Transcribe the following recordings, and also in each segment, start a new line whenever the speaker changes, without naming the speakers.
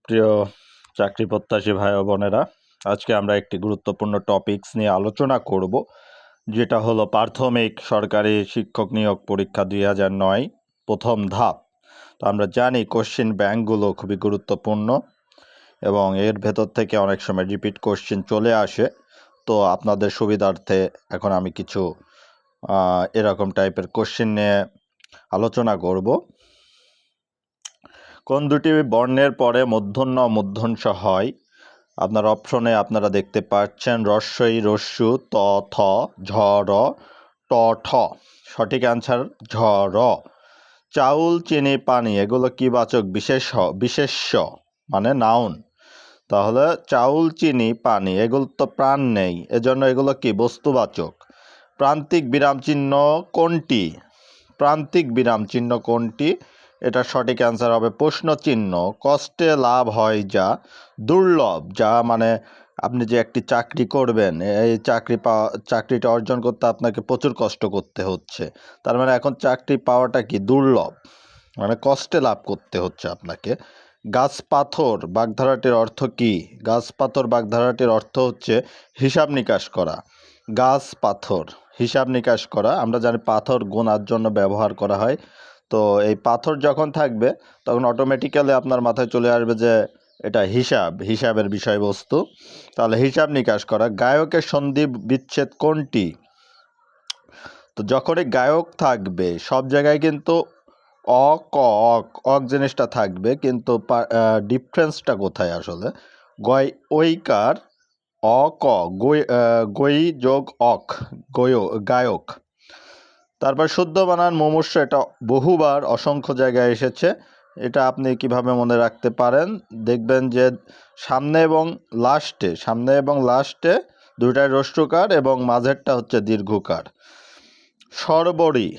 প্রিয় চাকরি প্রত্যাশী ভাই ও বোনেরা, আজকে আমরা একটি গুরুত্বপূর্ণ টপিকস নিয়ে আলোচনা করব, যেটা হলো প্রাথমিক সরকারি শিক্ষক নিয়োগ পরীক্ষা 2009 প্রথম ধাপ। তো আমরা জানি কোশ্চেন ব্যাংকগুলো খুবই গুরুত্বপূর্ণ এবং এর ভেতর থেকে অনেক সময় রিপিট কোশ্চেন চলে আসে। তো আপনাদের সুবিধার্থে এখন আমি কিছু এরকম টাইপের কোশ্চেন নিয়ে আলোচনা করব। কোন দুটি বর্ণের পরে মূর্ধন্য ও মূর্ধন্য হয়? আপনার অপশনে আপনারা দেখতে পাচ্ছেন রস্বই, রস্যু, ত, থ, ঝ, র, ট, ঠ। সঠিক অ্যান্সার ঝ, র। চাউল, চিনি, পানি এগুলো কি বাচক বিশেষ্য মানে নাউন। তাহলে চাউল, চিনি, পানি এগুলো তো প্রাণ নেই, এজন্য এগুলো কি বস্তুবাচক। প্রান্তিক বিরাম চিহ্ন কোনটি? প্রান্তিক বিরাম চিহ্ন কোনটি? এটা সঠিক অ্যান্সার হবে প্রশ্ন চিহ্ন। কষ্টে লাভ হয় যা দুর্লভ, যা মানে আপনি যে একটি চাকরি করবেন, এই চাকরিটা অর্জন করতে আপনাকে প্রচুর কষ্ট করতে হচ্ছে, তার মানে এখন চাকরি পাওয়াটা কি দুর্লভ, মানে কষ্টে লাভ করতে হচ্ছে আপনাকে। গাছ পাথর বাগধারাটির অর্থ কি? গাছ পাথর বাগধারাটির অর্থ হচ্ছে হিসাব নিকাশ করা। গাছ পাথর হিসাব নিকাশ করা, আমরা জানি পাথর গোনার জন্য ব্যবহার করা হয়। তো এই পাথর যখন থাকবে তখন অটোমেটিক্যালি আপনার মাথায় চলে আসবে যে এটা হিসাবের বিষয়বস্তু। তাহলে হিসাব নিকাশ করা। গায়কের সন্ধি বিচ্ছেদ কোনটি? তো যখনই গায়ক থাকবে সব জায়গায় কিন্তু অক জিনিসটা থাকবে, কিন্তু ডিফারেন্সটা কোথায় আসলে? ঐকার অক, গই যোগ অক, গায়ক। তারপর শুদ্ধ বানান মুমূর্ষু, এটা বহুবার অসংখ্য জায়গায় এসেছে। এটা আপনি কিভাবে মনে রাখতে পারেন? দেখবেন যে সামনে এবং লাস্টে দুইটাই হ্রস্বকার এবং মাঝেরটা হচ্ছে দীর্ঘকার। সরবরি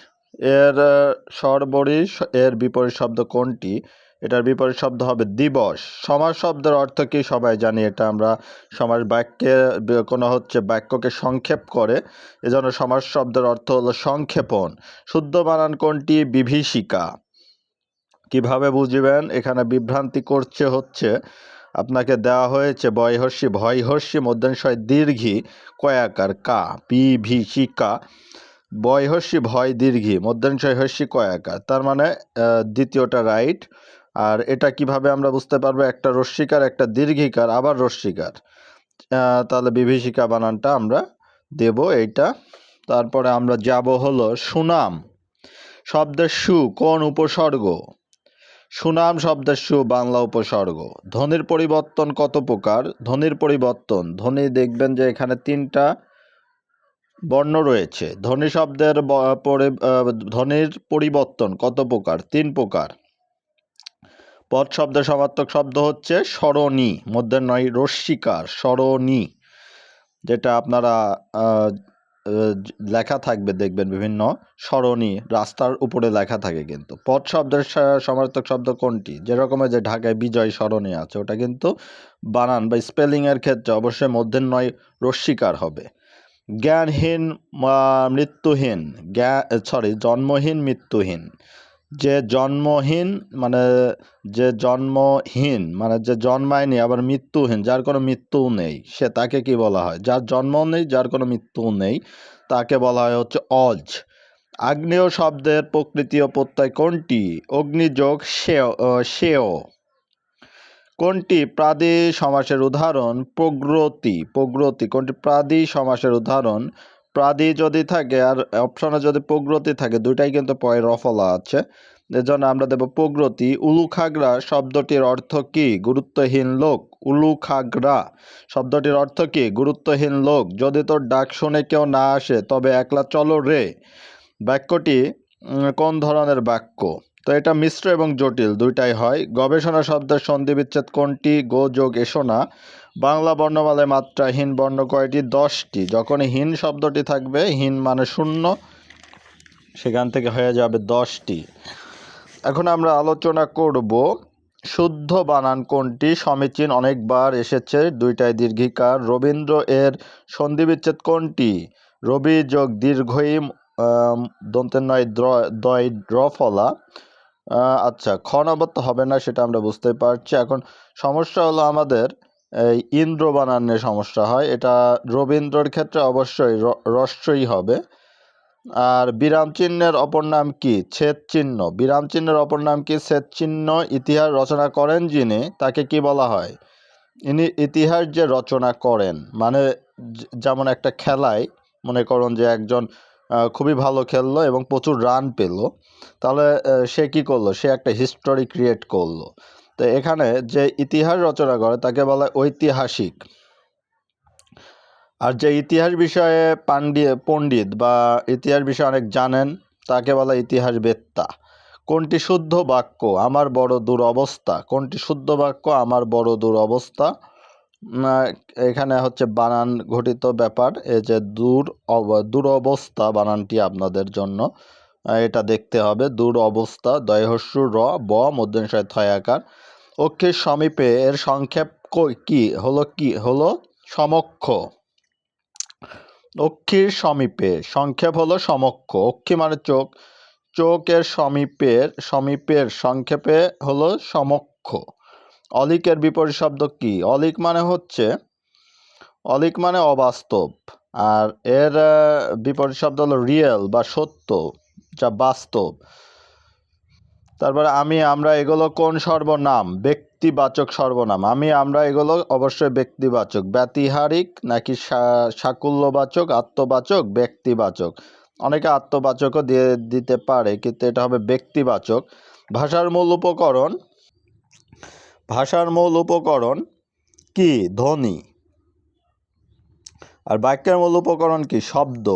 এর বিপরীত শব্দ কোনটি? এটার বিপরীত শব্দ হবে দিবস। সমাস শব্দের অর্থ কি? সবাই জানি এটা আমরা। সমাস বাক্যকে সংক্ষেপ করে, এজন্য সমাস শব্দের অর্থ হলো সংক্ষেপণ। শুদ্ধ বানান কোনটি? বিভীষিকা। কিভাবে বুঝবেন? এখানে বিভ্রান্তি হচ্ছে আপনাকে দেওয়া হয়েছে ভয়হর্ষি মধ্যাংশয় দীর্ঘী কয়াকার কা, বিভীষিকা। বয়হর্ষি ভয় দীর্ঘী মধ্যাংশয় হর্ষি কয়াকার, তার মানে দ্বিতীয়টা রাইট। আর এটা কিভাবে আমরা বুঝতে পারবো? একটা রস্যিকার, একটা দীর্ঘিকার, আবার রস্যিকার, তাহলে বিভীষিকা বানানটা আমরা দেব এইটা। তারপরে আমরা যাব হলো সুনাম শব্দের সু কোন উপসর্গ? সুনাম শব্দের সু বাংলা উপসর্গ। ধ্বনির পরিবর্তন কত প্রকার? ধ্বনির পরিবর্তন, ধ্বনি দেখবেন যে এখানে 3টা বর্ণ রয়েছে। ধ্বনি শব্দের ধ্বনির পরিবর্তন কত প্রকার? 3 প্রকার। পদ শব্দের সমার্থক শব্দ হচ্ছে সরণি, মূর্ধন্যয় রস্যিকার, সরণি, যেটা আপনারা লেখা থাকবে দেখবেন বিভিন্ন সরণি, রাস্তার উপরে লেখা থাকে। কিন্তু পদ শব্দের সমার্থক শব্দ কোনটি? যেরকমের যে ঢাকায় বিজয় সরণি আছে, ওটা কিন্তু বানান বা স্পেলিংয়ের ক্ষেত্রে অবশ্যই মূর্ধন্যয় রস্যিকার হবে। জ্ঞানহীন মৃত্যুহীন, জন্মহীন মৃত্যুহীন। যে জন্মহীন মানে যে জন্মায়নি, আবার মৃত্যুহীন যার কোনো মৃত্যু নেই, তাকে কি বলা হয়? যার জন্ম নেই, যার কোনো মৃত্যু নেই, তাকে বলা হয় হচ্ছে অজ। আগ্নেয় শব্দের প্রকৃতি ও প্রত্যয় কোনটি? অগ্নিযোগ সেও। কোনটি প্রাদি সমাসের উদাহরণ? প্রগ্রতি কোনটি প্রাদি সমাসের উদাহরণ? প্রাদি যদি থাকে আর অপশনে যদি প্রগ্রতি থাকে, দুইটাই কিন্তু পয়ের রফলা আছে, এজন্য আমরা দেব প্রগ্রতি। উলুখাগড়া শব্দটির অর্থ কি? গুরুত্বহীন লোক। উলুখাগড়া শব্দটির অর্থ কি? গুরুত্বহীন লোক। যদি তোর ডাক শুনে কেউ না আসে তবে একলা চলো রে। বাক্যটি কোন ধরনের বাক্য? তো এটা মিশ্র এবং জটিল দুইটাই হয়। গবেষণা শব্দের সন্ধি বিচ্ছেদ কোনটি? গো যোগ এসো না। বাংলা বর্ণমালায় মাত্রাহীন বর্ণ কয়টি? 10টি। যখন হীন শব্দটি থাকবে, হীন মানে শূন্য, সেখান থেকে হয়ে যাবে 10টি। এখন আমরা আলোচনা করব শুদ্ধ বানান কোনটি? সমীচীন অনেকবার এসেছে, দুইটাই দীর্ঘিকার। রবীন্দ্র এর সন্ধি বিচ্ছেদ কোনটি? রবি যোগ দীর্ঘই দন্তের নয় দয় ড্র ফলা। আচ্ছা, খ নম্বর তো হবে না, সেটা আমরা বুঝতে পারছি। এখন সমস্যা হলো আমাদের এই ইন্দ্র বানানের সমস্যা হয়। এটা রবীন্দ্রর ক্ষেত্রে অবশ্যই রস্যই হবে। আর বিরাম চিহ্নের অপর নাম কি? ছেদ চিহ্ন। বিরাম চিহ্নের অপর নাম কি? ছেদ চিহ্ন। ইতিহাস রচনা করেন যিনি, তাকে কি বলা হয়? ইনি ইতিহাস যে রচনা করেন, মানে যেমন একটা খেলায় মনে করুন যে একজন খুবই ভালো খেললো এবং প্রচুর রান পেল, তাহলে সে কি করলো? সে একটা হিস্টোরি ক্রিয়েট করলো। তো এখানে যে ইতিহাস রচনা করে তাকে বলা হয় ঐতিহাসিক। আর যে ইতিহাস বিষয়ে পণ্ডিত বা ইতিহাস বিষয়ে অনেক জানেন, তাকে বলা ইতিহাসবেত্তা। কোনটি শুদ্ধ বাক্য? আমার বড় দুরবস্থা। কোনটি শুদ্ধ বাক্য? আমার বড় দুরবস্থা। এখানে হচ্ছে বানান ঘটিত ব্যাপার। এই যে দুরবস্থা বানানটি আপনাদের জন্য এটা দেখতে হবে। দুরবস্থা, দয়হস্যু র, ব মূর্ধন্য থয় আকার। অক্ষির সমীপে এর সংক্ষেপ কি হলো সমক্ষ। অক্ষির সমীপে সংক্ষেপ হলো সমক্ষ। অক্ষি মানে চোখ, চোখের সমীপের সংক্ষেপে হলো সমক্ষ। অলিকের বিপরীত শব্দ কি? অলিক মানে অবাস্তব, আর এর বিপরীত শব্দ হলো রিয়েল বা সত্য, যা বাস্তব। তারপরে আমি আমরা এগুলো কোন সর্বনাম? ব্যক্তিবাচক সর্বনাম। আমি আমরা এগুলো অবশ্যই ব্যক্তিবাচক। ব্যতিহারিক নাকি সাকুল্যবাচক, আত্মবাচক, ব্যক্তিবাচক? অনেকে আত্মবাচকও দিয়ে দিতে পারে, কিন্তু এটা হবে ব্যক্তিবাচক। ভাষার মূল উপকরণ কি? ধ্বনি। আর বাক্যের মূল উপকরণ কি? শব্দ।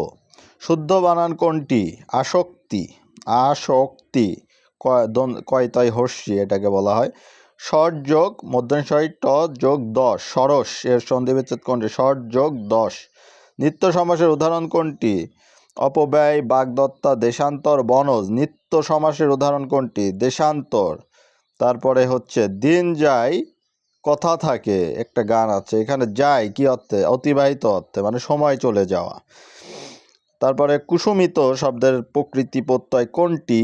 শুদ্ধ বানান কোনটি? আসক্তি। কয়তায় হর্ষি এটাকে বলা হয়। ষড় যোগ মূর্ধন্য ট যোগ দশ, সরস। এর সন্ধিবিচ্ছেদ কোনটি? ষড় যোগ দশ। নিত্য সমাসের উদাহরণ কোনটি? অপব্যয়, বাগদত্তা, দেশান্তর, বনজ। নিত্য সমাসের উদাহরণ কোনটি? দেশান্তর। তারপরে হচ্ছে দিন যায় কথা থাকে, একটা গান আছে, এখানে যায় কি অর্থে? অতিবাহিত অর্থে, মানে সময় চলে যাওয়া। তারপরে কুসুমিত শব্দের প্রকৃতি প্রত্যয় কোনটি?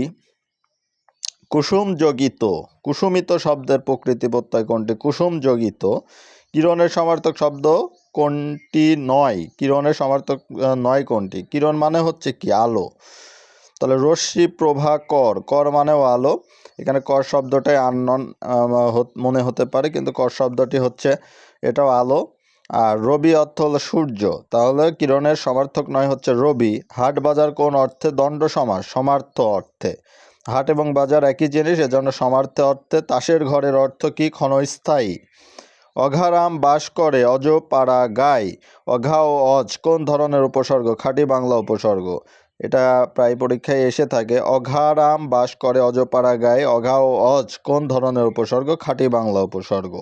কুসুমিত শব্দের প্রকৃতি প্রত্যয় কোনটি? কুসুম যোগিত। কিরণের সমার্থক শব্দ কোনটি নয়? কিরণের সমার্থক নয় কোনটি? কিরণ মানে হচ্ছে কি? আলো। তাহলে রশ্মি, প্রভা, কর মানেও আলো। এখানে কর শব্দটাই আননন মনে হতে পারে, কিন্তু কর শব্দটি হচ্ছে এটাও আলো। আর রবি অর্থ হলো সূর্য, তাহলে কিরণের সমার্থক নয় হচ্ছে রবি। হাট বাজার কোন অর্থে? দ্বন্দ্ব সমাস, সমার্থ অর্থে। হাট এবং বাজার একই জিনিস, এজন্য সমার্থে অর্থে। তাসের ঘরের অর্থ কি? ক্ষণস্থায়ী। অঘারাম বাস করে, অজ পাড়া গায়। অঘা ও অজ কোন ধরনের উপসর্গ? খাঁটি বাংলা উপসর্গ। এটা প্রায় পরীক্ষায় এসে থাকে। অঘারাম বাস করে, অজপাড়া গায়। অঘা ও অজ কোন ধরনের উপসর্গ? খাঁটি বাংলা উপসর্গ।